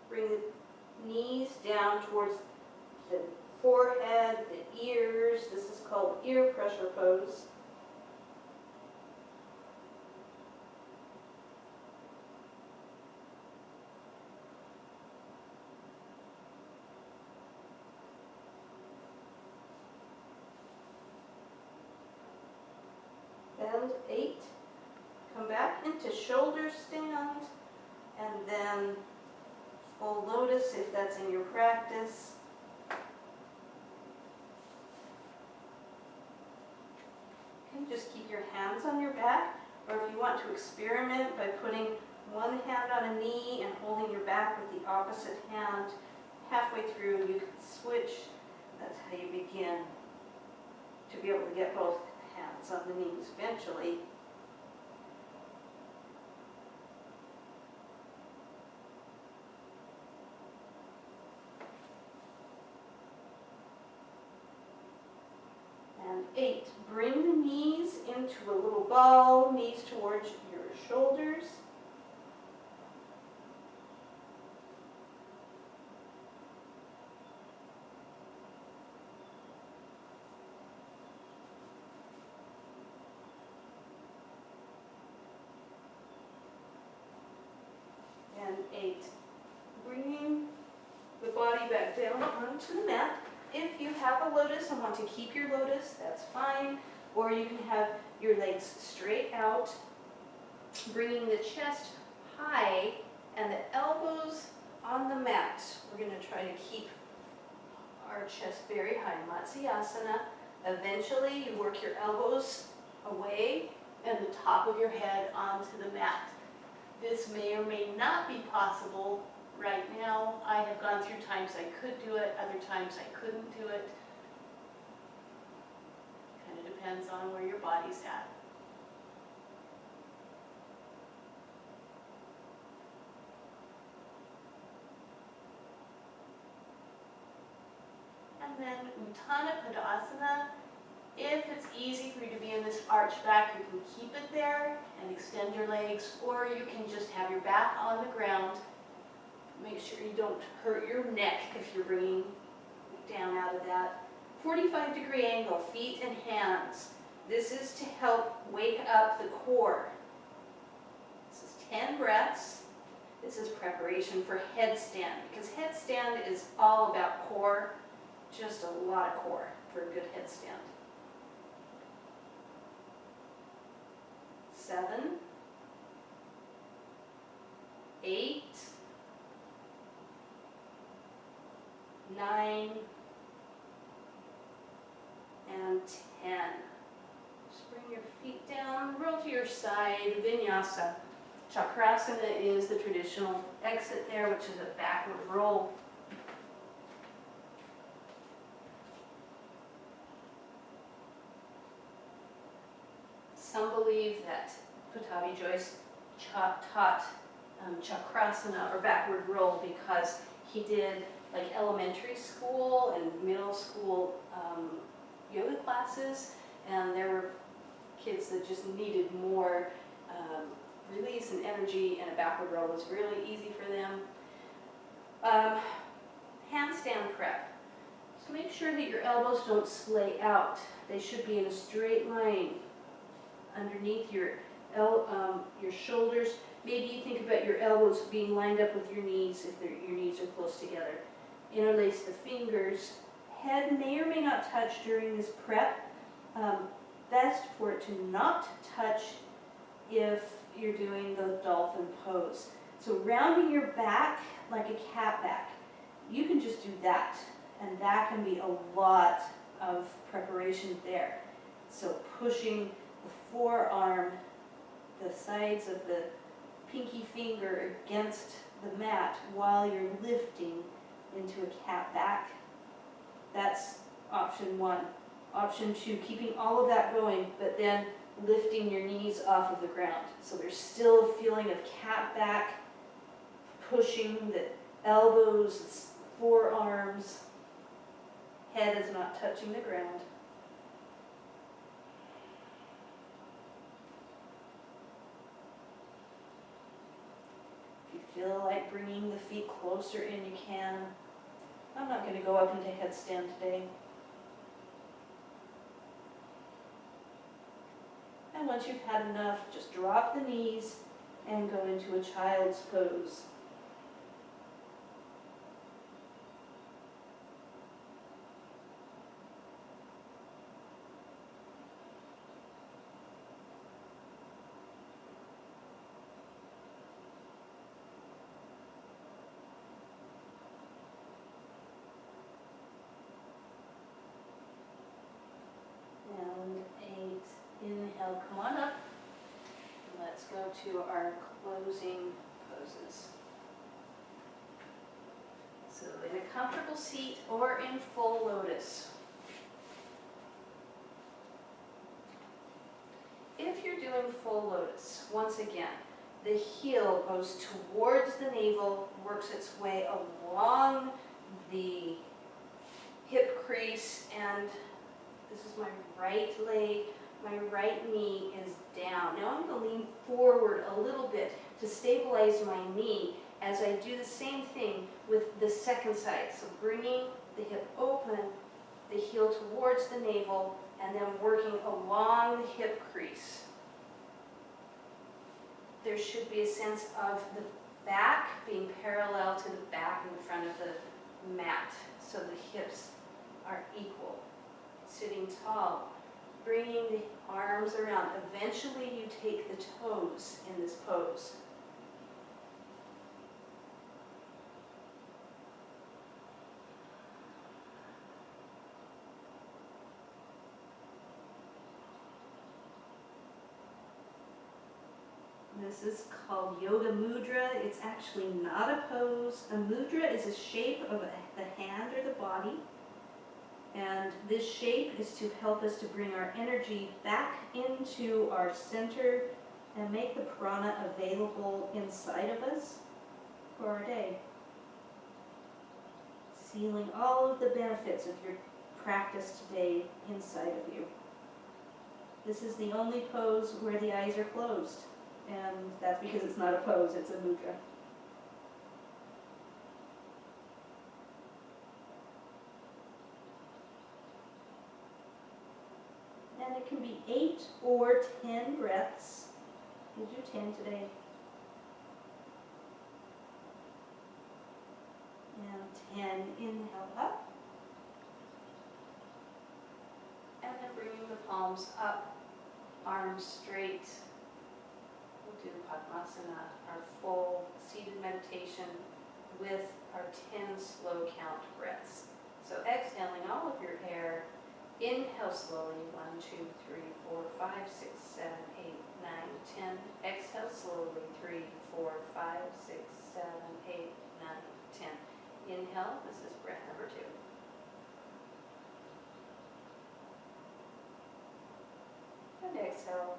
bring the knees down towards the forehead, the ears. This is called ear pressure pose. And 8, come back into shoulder stand, and then full lotus if that's in your practice. You can just keep your hands on your back, or if you want to experiment by putting one hand on a knee and holding your back with the opposite hand halfway through, you can switch. That's how you begin to be able to get both hands on the knees eventually. And 8, bring the knees into a little ball, knees towards your shoulders. And 8, bringing the body back down onto the mat. If you have a lotus and want to keep your lotus, that's fine. Or you can have your legs straight out, bringing the chest high and the elbows on the mat. We're going to try to keep our chest very high, Matsyasana. Eventually, you work your elbows away and the top of your head onto the mat. This may or may not be possible right now. I have gone through times I could do it, other times I couldn't do it. Kind of depends on where your body's at. And then Uttana Padasana. If it's easy for you to be in this arch back, you can keep it there and extend your legs, or you can just have your back on the ground. Make sure you don't hurt your neck if you're bringing down out of that. 45-degree angle, feet and hands. This is to help wake up the core. This is 10 breaths. This is preparation for headstand, because headstand is all about core, just a lot of core for a good headstand. 7, 8, 9, and 10. Just bring your feet down, roll to your side, vinyasa. Chakrasana is the traditional exit there, which is a backward roll. Some believe that Pattabhi Jois taught Chakrasana or backward roll because he did like elementary school and middle school yoga classes, and there were kids that just needed more release and energy, and a backward roll was really easy for them. Handstand prep. So make sure that your elbows don't splay out. They should be in a straight line underneath your shoulders. Maybe you think about your elbows being lined up with your knees if your knees are close together. Interlace the fingers. Head may or may not touch during this prep. Best for it to not touch if you're doing the dolphin pose. So rounding your back like a cat back. You can just do that, and that can be a lot of preparation there. So pushing the forearm, the sides of the pinky finger against the mat while you're lifting into a cat back. That's option 1. Option 2, keeping all of that going, but then lifting your knees off of the ground. So there's still a feeling of cat back, pushing the elbows, forearms, head is not touching the ground. If you feel like bringing the feet closer in, you can. I'm not going to go up into headstand today. And once you've had enough, just drop the knees and go into a child's pose. And 8. Inhale, come on up. Let's go to our closing poses. So in a comfortable seat or in full lotus. If you're doing full lotus, once again, the heel goes towards the navel, works its way along the hip crease, and this is my right leg. My right knee is down. Now I'm going to lean forward a little bit to stabilize my knee as I do the same thing with the second side. So bringing the hip open, the heel towards the navel, and then working along the hip crease. There should be a sense of the back being parallel to the back and the front of the mat, so the hips are equal. Sitting tall, bringing the arms around. Eventually you take the toes in this pose. This is called Yoga Mudra. It's actually not a pose. A mudra is a shape of the hand or the body. And this shape is to help us to bring our energy back into our center and make the prana available inside of us for our day. Sealing all of the benefits of your practice today inside of you. This is the only pose where the eyes are closed. And that's because it's not a pose, it's a mudra. And it can be 8 or 10 breaths. We'll do 10 today. And 10, inhale up. And then bringing the palms up, arms straight. We'll do Padmasana, our full seated meditation with our 10 slow count breaths. So exhaling all of your air, inhale slowly, 1, 2, 3, 4, 5, 6, 7, 8, 9, 10. Exhale slowly, 3, 4, 5, 6, 7, 8, 9, 10. Inhale, this is breath number 2. And exhale,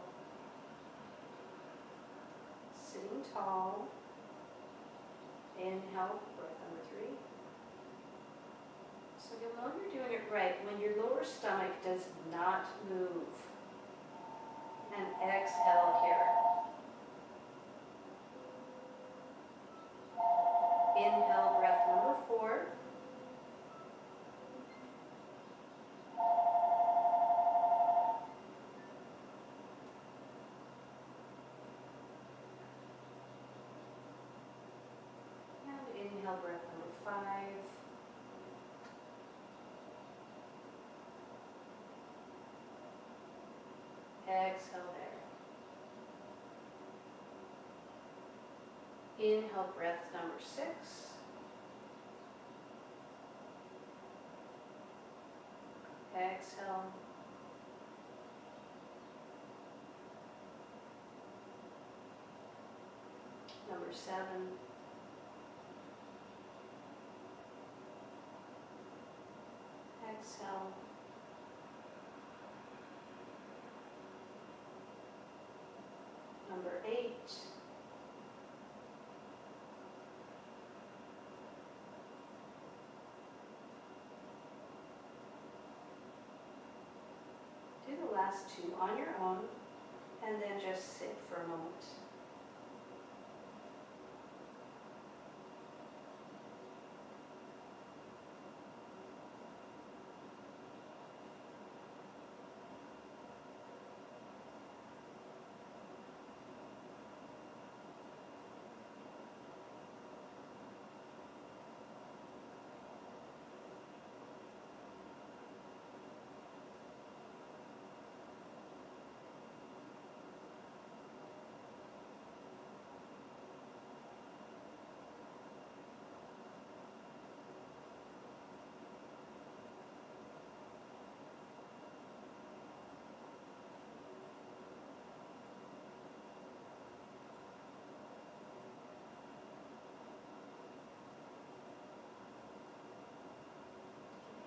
sitting tall. Inhale, breath number 3. So you'll know you're doing it right when your lower stomach does not move. And exhale here. Inhale, breath number 4. And inhale, breath number 5. Exhale there. Inhale, breath number 6. Exhale. Number 7. Exhale. Number 8. Do the last 2 on your own, and then just sit for a moment.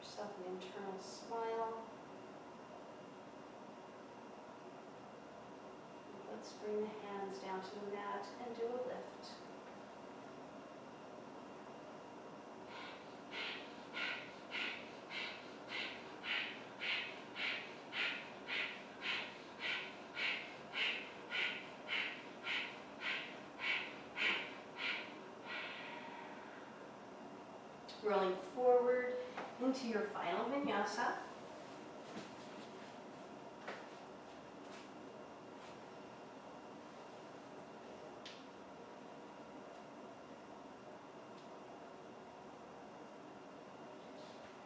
Yourself an internal smile. Let's bring the hands down to the mat and do a lift. Rolling forward into your final vinyasa.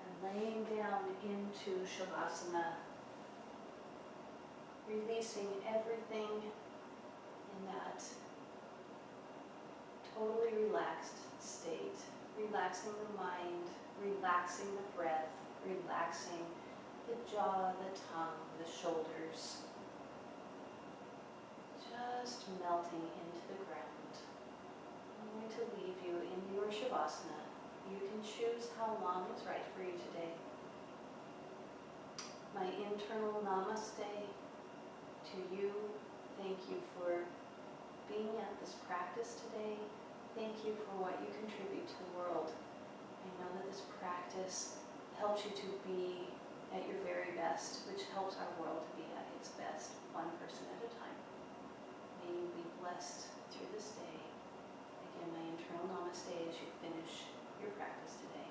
And laying down into Shavasana, releasing everything in that totally relaxed state. Relaxing the mind, relaxing the breath, relaxing the jaw, the tongue, the shoulders. Just melting into the ground. I'm going to leave you in your Shavasana. You can choose how long is right for you today. My internal namaste to you. Thank you for being at this practice today. Thank you for what you contribute to the world. I know that this practice helps you to be at your very best, which helps our world to be at its best, one person at a time. May you be blessed through this day. Again, my internal namaste as you finish your practice today.